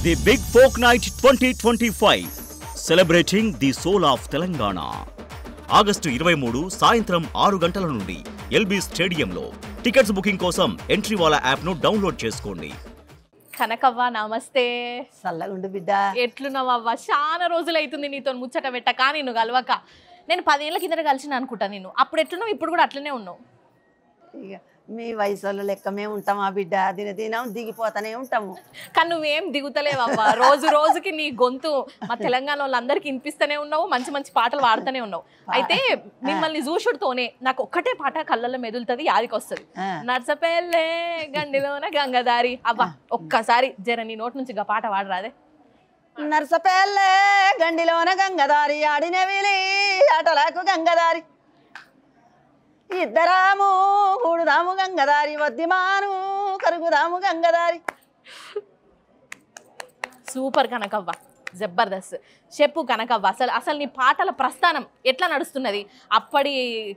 The Big Folk Night 2025, celebrating the soul of Telangana. August 23 సాయంత్రం 6 గంటల నుండి LB స్టేడియంలో. టికెట్స్ బుకింగ్ కోసం ఎంట్రీవాలా యాప్ను డౌన్లోడ్ చేసుకోండి. కనకవ్వ నమస్తే. చల్లగుండు బిడ్డ. ఎట్లున్నావవ్వ? చాలా రోజులైతుంది నీతో ముచ్చట పెట్టక, నేను కలవక. నేను 10 ఏళ్ల కిందట కలిసిన అనుకుంటా నేను. అప్పుడు ఎట్లున్నావు, ఇప్పుడు కూడా అట్లనే ఉన్నావు. ఇక మీ వయసులో లెక్కమే ఉంటామా బిడ్డ, దినం దిగిపోతానే ఉంటాము. కానీ నువ్వేం దిగుతలేవవ్వ. రోజు రోజుకి నీ గొంతు మా తెలంగాణ వాళ్ళందరికీ వినిపిస్తూనే ఉన్నావు, మంచి మంచి పాటలు పాడుతూనే ఉన్నావు. అయితే మిమ్మల్ని చూసుడుతోనే నాకు ఒక్కటే పాట కళ్ళల్లో మెదులుతుంది, యాదికి వస్తుంది. నర్సపల్లె గండిలోన గంగదారి. అవ్వ ఒక్కసారి జర నీ నోటి నుంచి గా పాట పాడరాదే. నర్సపల్లె గండిలోన గంగదారి, ఆడినవిలి ఆటలకు గంగదారి, ఇద్దరాము కూడుదాము గంగదారి, వద్దిమాను కరుగుదాము గంగదారి. సూపర్ కనకవ్వ, జబర్దస్త్. చెప్పు కనకవ్వ, అసలు నీ పాటల ప్రస్థానం ఎట్లా నడుస్తున్నది? అప్పటి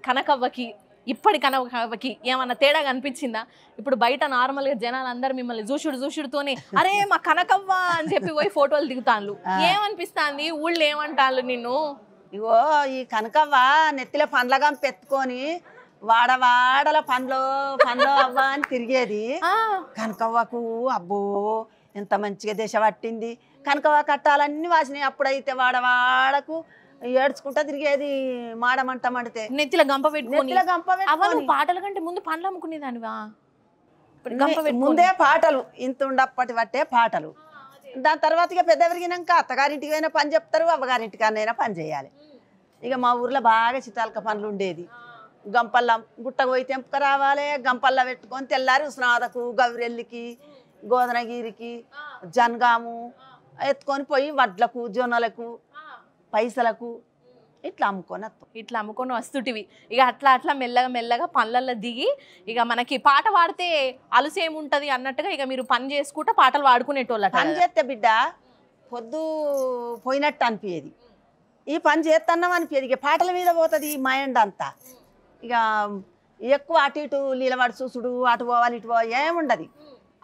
కనకవ్వకి ఇప్పటి కనకవ్వకి ఏమన్నా తేడా కనిపించిందా? ఇప్పుడు బయట నార్మల్గా జనాలు అందరూ మిమ్మల్ని చూసుడుతోనే అరే మా కనకవ్వ అని చెప్పి పోయి ఫోటోలు దిగుతాను. ఏమనిపిస్తుంది? ఊళ్ళో ఏమంటాను నిన్ను? ఇగో ఈ కనకవ్వ నెత్తిలో పండ్లగా పెట్టుకొని వాడవాడల పండ్లు అవ్వ అని తిరిగేది. కనకవ్వకు అబ్బో ఎంత మంచిగా దశ పట్టింది. కనకవ్వ కట్టాలన్నీ వాసినాయి. అప్పుడైతే వాడవాడకు ఏడ్చుకుంటా తిరిగేది, మాడమంట మండితే నెత్తిలో గంప పెట్టుకొని. పాటల కంటే ముందు పండ్లు అమ్ముకునేదానివా? ముందే పాటలు ఇంత ఉండప్పటి పట్టే పాటలు. దాని తర్వాత ఇక పెద్ద పెరిగినాక అత్తగారింటికి అయినా పని చెప్తారు, అవ్వగారింటికి అన్నైనా పని చేయాలి. ఇక మా ఊర్లో బాగా చితాలక పనులు ఉండేది. గంపల్ల గుట్టకు పోయి తెంపుక రావాలి, గంపల్ల పెట్టుకొని తెల్లారి ఉస్నాదకు, గౌరెల్లికి, గోదనగిరికి, జనగాము ఎత్తుకొని పోయి వడ్లకు, జొన్నలకు, పైసలకు ఇట్లా అమ్ముకొని వస్తుటివి. ఇక అట్లా మెల్లగా పనులలో దిగి ఇక మనకి పాట పాడితే అలుసేముంటది అన్నట్టుగా ఇక మీరు పని చేసుకుంటా పాటలు పాడుకునేటోళ్ళ. పని చేస్తే బిడ్డ పొద్దు పోయినట్టు అనిపించేది, ఈ పని చేస్తున్నాం అనిపించేది. ఇక పాటల మీద పోతుంది ఈ మైండ్ అంతా. ఇక ఎక్కువ అటు ఇటు నిలబడి చూసుడు, అటు పోవాలి ఇటు పోవాలి ఏముండదు.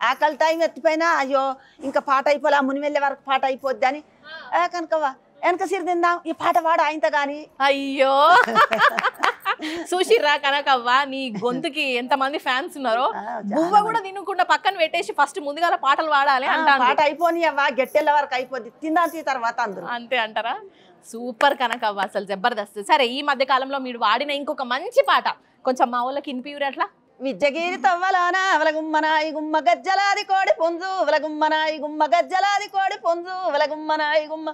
ఆకలి టైం ఎత్తిపోయినా అయ్యో ఇంకా పాట అయిపోలే, ముని వెళ్ళే వరకు పాట అయిపోద్ది అని కనుకవ్వ వెనక సిరి తిందాం, ఈ పాట పాడు ఆయనతో కానీ. అయ్యో చూసిర్రా కనకవ్వ, నీ గొంతుకి ఎంతమంది ఫ్యాన్స్ ఉన్నారో. బువ్వ కూడా తినకుండా పక్కన పెట్టేసి ఫస్ట్ ముందుగా పాటలు పాడాలి అంటారు. పాట అయిపోని అవ్వ గట్టెళ్ళ వరకు అయిపోద్ది, తిందాం తర్వాత అందరూ అంతే అంటారా? సూపర్ కనకవ్వ, అసలు జబర్దస్త్. సరే, ఈ మధ్య కాలంలో మీరు వాడిన ఇంకొక మంచి పాట కొంచెం మా వాళ్ళకి వినిపియురు అట్లా. విద్యగిరి తవ్వలాన వలగుమ్మనాయి గుమ్మ గజ్జలాది కోడి పుంజు, వలగుమ్మనాయి గుమ్మ గజ్జలాది కోడి పుంజు, వలగుమ్మనాయి గుమ్మ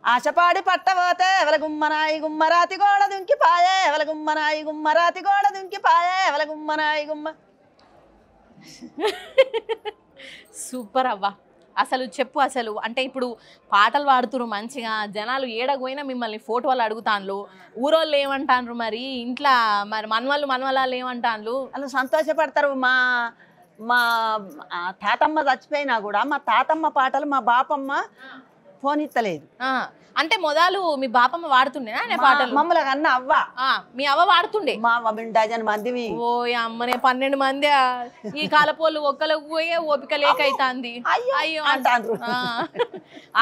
ఆశపాడి పట్టబోతే వలగుమ్మనాయి గుమ్మ రాతి గోడ దుంకిపాయే, వలగుమ్మనాయి గుమ్మ రాతి గోడ దుంకిపాయే, వలగుమ్మనాయి గుమ్మ. సూపర్ అవ్వ, అసలు చెప్పు. అసలు అంటే ఇప్పుడు పాటలు పాడుతున్నారు మంచిగా, జనాలు ఏడకపోయినా మిమ్మల్ని ఫోటోలు అడుగుతాను. ఊరోళ్ళు ఏమంటారు మరి, ఇంట్లో మరి మనవళ్ళు ఏమంటాను? వాళ్ళు సంతోషపడతారు. మా తాతమ్మ చచ్చిపోయినా కూడా మా తాతమ్మ పాటలు మా బాపమ్మ ఫోన్ ఇస్తలేదు. అంటే మొదలు మీ బాపమ్మ వాడుతుండేనా పాటలు? మమ్మల్ని అన్న అవ్వ, మీ అవ్వ వాడుతుండే. మా 1 మందివి. ఓ అమ్మనే 12 మంది. ఈ కాలపోళ్ళు ఒక్కలకు పోయే ఓపిక లేక అవుతుంది. అయ్యో అంటారు.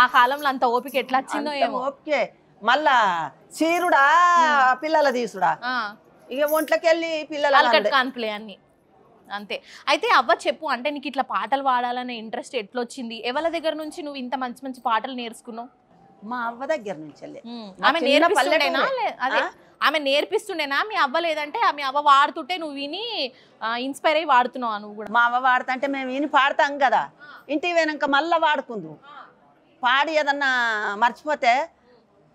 ఆ కాలంలో అంత ఓపిక ఎట్లా వచ్చిందో ఏమో. ఓకే, మళ్ళా చీరుడా పిల్లల తీసుడా, ఇక ఒంట్లోకి వెళ్ళి పిల్లల కాన్పులే అన్ని అంతే. అయితే అవ్వ చెప్పు, అంటే నీకు ఇట్లా పాటలు పాడాలనే ఇంట్రెస్ట్ ఎట్లొచ్చింది? ఎవరి దగ్గర నుంచి నువ్వు ఇంత మంచి మంచి పాటలు నేర్చుకున్నావు? మా అవ్వ దగ్గర నుంచి. ఆమె నేర్పిస్తుండేనా? అదే ఆమె నేర్పిస్తుండేనా మీ అవ్వ? లేదంటే మీ అవ్వ వాడుతుంటే నువ్వు విని ఇన్స్పైర్ అయ్యి వాడుతున్నావు నువ్వు కూడా? మా అవ్వ వాడుతుంటే మేము విని పాడతాం కదా, ఇంటికి పోయినాక మళ్ళీ వాడుకుందు. పాడి ఏదన్నా మర్చిపోతే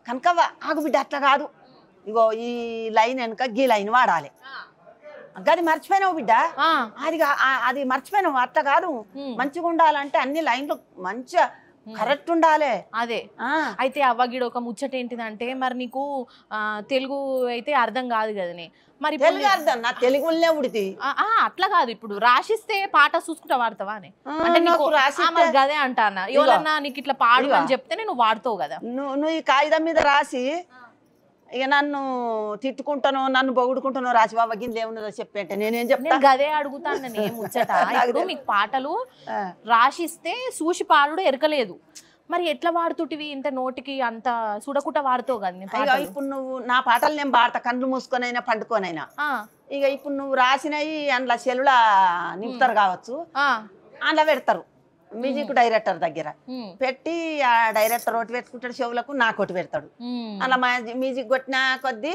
కనకవ్వ ఆగు బిడ్డ అట్లా కాదు, ఇగో ఈ లైన్ వెనక గీ లైన్ వాడాలి, అది మర్చిపోయినావు బిడ్డ, అది మర్చిపోయినావు, అట్లా కాదు, మంచిగా ఉండాలంటే అన్ని లైన్లు మంచిగా కరెక్ట్ ఉండాలి. అదే. అయితే అవ్వగిడ ఒక ముచ్చట ఏంటిదంటే, మరి నీకు తెలుగు అయితే అర్థం కాదు కదనే, మరి తెలుగు అర్థం నా తెలుగులనే ఉడితి. అట్లా కాదు, ఇప్పుడు రాసిస్తే పాట చూసుకుంటా వాడతావా అని అంటే నీకు గదే అంటానా? ఎవరన్నా నీకు ఇట్లా పాడు అని చెప్తే నువ్వు వాడుతావు కదా. నువ్వు ఈ కాగితం మీద రాసి ఇక నన్ను తిట్టుకుంటానో నన్ను పొగుడుకుంటానో రాజబాబా గిన్నెలు ఏమున్నదో చెప్పంటే నేనేం చెప్తా గదే అడుగుతాను నేను ముచ్చట. ఇప్పుడు మీకు పాటలు రాసిస్తే చూసి పాడుడు ఎరకలేదు, మరి ఎట్లా వాడుతుంటివి ఇంత నోటికి అంత చూడకుండా వాడుతావు కదా. ఇప్పుడు నువ్వు నా పాటలు నేను పాడతా కళ్ళు మూసుకొనైనా పండుకొనైనా. ఇక ఇప్పుడు నువ్వు రాసినవి అందులో సెల్లుల నింపుతారు కావచ్చు, అందులో పెడతారు మ్యూజిక్ డైరెక్టర్ దగ్గర పెట్టి ఆ డైరెక్టర్ ఒకటి పెట్టుకుంటాడు చెవులకు, నాకు ఒకటి పెడతాడు. అలా మ్యూజిక్ కొట్టిన కొద్దీ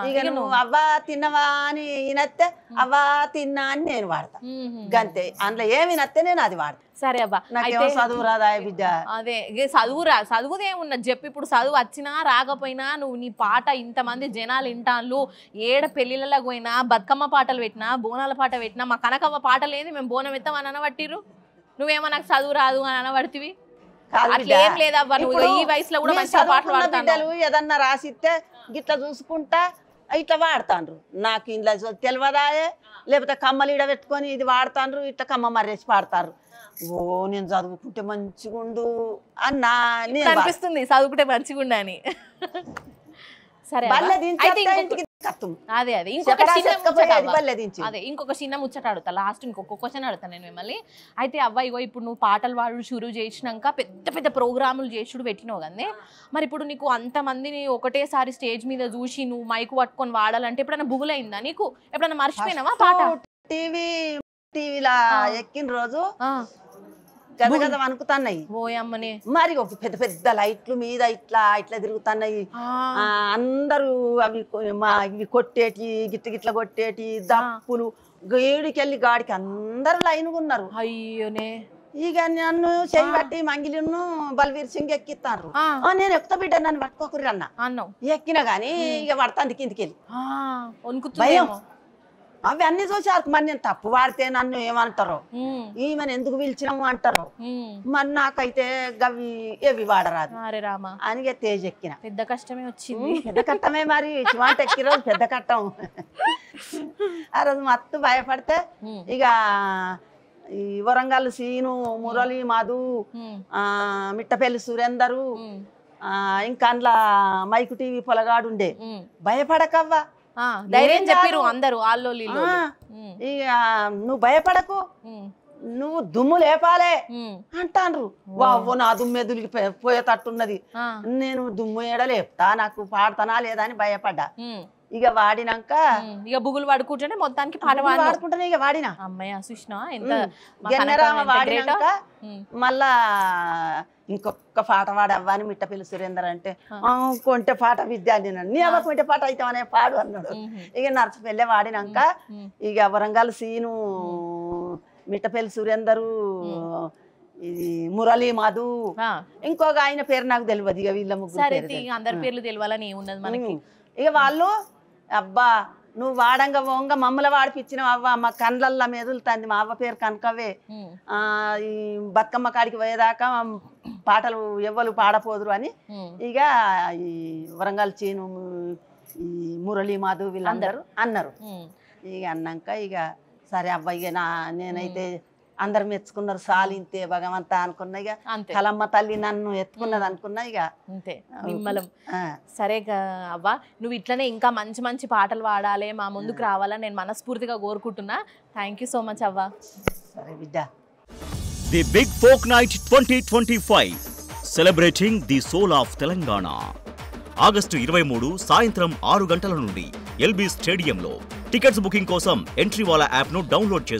ఇక నువ్వు అవ్వా తిన్నవా అని వినత్తే అవ్వా తిన్నా అని నేను వాడతా గంతే. అందులో ఏమి వినత్తే నేను అది వాడతా. సరే అవ్వ, నాకేమో చదువు రాదా బిడ్డ? అదే చదువుదేమున్నది చెప్పి. ఇప్పుడు చదువు వచ్చినా రాకపోయినా నువ్వు నీ పాట ఇంతమంది జనాలు వింటాళ్ళు, ఏడ పెళ్లిళ్ళకి పోయినా బతుకమ్మ పాటలు పెట్టినా బోనాల పాట పెట్టినా మా కనకవ్వ పాట లేదు మేము బోనం ఎత్తామని అనబట్టిరు. నువ్వేమో నాకు చదువు రాదు అని అనబడితివి. అట్లేం లేదవ్వ, నువ్వు ఈ వయసులో కూడా మంచిగా పాటలు పాడతాను. ఏదన్నా రాసిస్తే గిట్లా చూసుకుంటా ఇట్లా వాడతాండ్రు. నాకు ఇంట్లో తెలియదాయే, లేకపోతే కమ్మలు ఈడ పెట్టుకొని ఇది వాడతాండ్రు, ఇట్లా కమ్మ మర్రేసి పాడతారు. ఓ నేను చదువుకుంటే మంచిగుండు అన్నా అనిపిస్తుంది, చదువుకుంటే మంచిగుండు అని. సరే అదే ఇంకొక చిన్న ముచ్చట అడుగుతా, లాస్ట్ ఇంకొక క్వశ్చన్ అడుగుతా నేను మిమ్మల్ని. అయితే అవ్వ ఇగో ఇప్పుడు నువ్వు పాటలు పాడు షురూ చేసినాక పెద్ద పెద్ద ప్రోగ్రాములు చేసుడు పెట్టినావు కదా, మరి ఇప్పుడు నీకు అంతమందిని ఒకటేసారి స్టేజ్ మీద చూసి నువ్వు మైకు పట్టుకొని వాడాలంటే ఎప్పుడైనా బుగులైందా నీకు? ఎప్పుడైనా మర్చిపోయినావా పాట? టీవీలా ఎక్కిన రోజు గదగద అనుకుతున్నాయి ఓయమ్మని, మరి ఒక పెద్ద పెద్ద లైట్లు మీద ఇట్లా ఇట్లా తిరుగుతున్నాయి. అందరూ అవి ఇవి కొట్టేటి గిట్ల గిట్ల కొట్టేటి దప్పులు గేడికెళ్ళి గాడికి అందరు లైన్గా ఉన్నారు. అయ్యోనే ఇక నన్ను చేయి బట్టి మంగిలిను బల్వీర్ సింగ్ ఎక్కిస్తారు. నేను ఎక్కుతా బిడ్డ నన్ను పట్టుకోకుర్రి అన్నావు. ఎక్కినా గానీ ఇక పడతాంది కిందికెళ్ళి భయం. అవి అన్ని చూసారు. మరి నేను తప్పు వాడితే నన్ను ఏమంటారో, ఈమెను ఎందుకు పిలిచినాము అంటారు. మరి నాకైతే గవి ఏవి వాడరాదు అని తేజ్ ఎక్కిన. పెద్ద కష్టమే వచ్చింది. పెద్ద కట్టమే మరి శివాంట ఎక్కి రోజు పెద్ద కట్టం. ఆ రోజు మత్తు భయపడితే ఇక ఈ వరంగల్ సీను, మురళి, మధు, మిట్టపల్లి సురేందరు, ఇంకా అందులో మైకు టీవీ పొలగాడు ఉండే. భయపడకవ్వా ధైర్యం చెప్పిరు అందరూ. ఇక నువ్వు భయపడకు, నువ్వు దుమ్ము లేపాలే అంటాన్రు. వావ్వో నా దుమ్ము ఎదులికి పోయేటట్టున్నది, నేను దుమ్ము ఏడ లేపుతా, నాకు పాడతానా లేదా అని భయపడ్డా. ఇక వాడినాక ఇక బుగులు వాడుకుంటేనే మొత్తానికి పాట వాడుకుంటానే ఇక వాడినా. అమ్మయ్య సుష్ణ ఎంత వాడినాక మళ్ళా ఇంకొక పాట వాడవ్వని మిట్టపల్లి సురేందర్ అంటే కొంటే పాట విద్యార్థి నీ అవ్వ కొంటే పాట అయితే అనే పాడు అన్నాడు. ఇక నర్సపల్లె వాడినాక ఇక వరంగల్ సీను, మిట్టపల్లి సురేందరు, ఇది మురళి, మధు, ఇంకొక ఆయన పేరు నాకు తెలియదు. ఇక వీళ్ళ ముగ్గురు అందరి పేర్లు తెలియాలని ఏమున్నది మనకి. ఇక వాళ్ళు అబ్బా నువ్వు వాడంగా పోంగ మమ్మల్ని వాడిపించినావు అవ్వ, మా కండ్లల్లా మెదులుతుంది, మా అవ్వ పేరు కనకవే, ఈ బతుకమ్మ కాడికి పోయేదాకా పాటలు ఎవ్వరు పాడపోదురు అని ఇక ఈ వరంగల్ చీను, ఈ మురళి, మాధు వీళ్ళందరూ అన్నారు. ఇక అన్నాక ఇక సరే అవ్వ ఇక నేనైతే అందరు మెచ్చుకున్నారు, సాలింతే భగవంత అనుకున్నా. ఇక కలమ్మ తల్లి నన్ను ఎత్తుకున్నది అనుకున్నా. ఇక అంతే నిమ్మలం. సరే అవ్వ, నువ్వు ఇట్లనే ఇంకా మంచి మంచి పాటలు పాడాలి, మా ముందుకు రావాలని నేను మనస్ఫూర్తిగా కోరుకుంటున్నా. థ్యాంక్ యూ సో మచ్ అవ్వ. సరే బిడ్డ. The big folk night 2025 celebrating the soul of Telangana. August 23 సాయంత్రం 6 గంటల నుండి ఎల్బీ స్టేడియంలో. టికెట్స్ బుకింగ్ కోసం ఎంట్రీ వాలా యాప్ను డౌన్లోడ్ చేసుకోండి.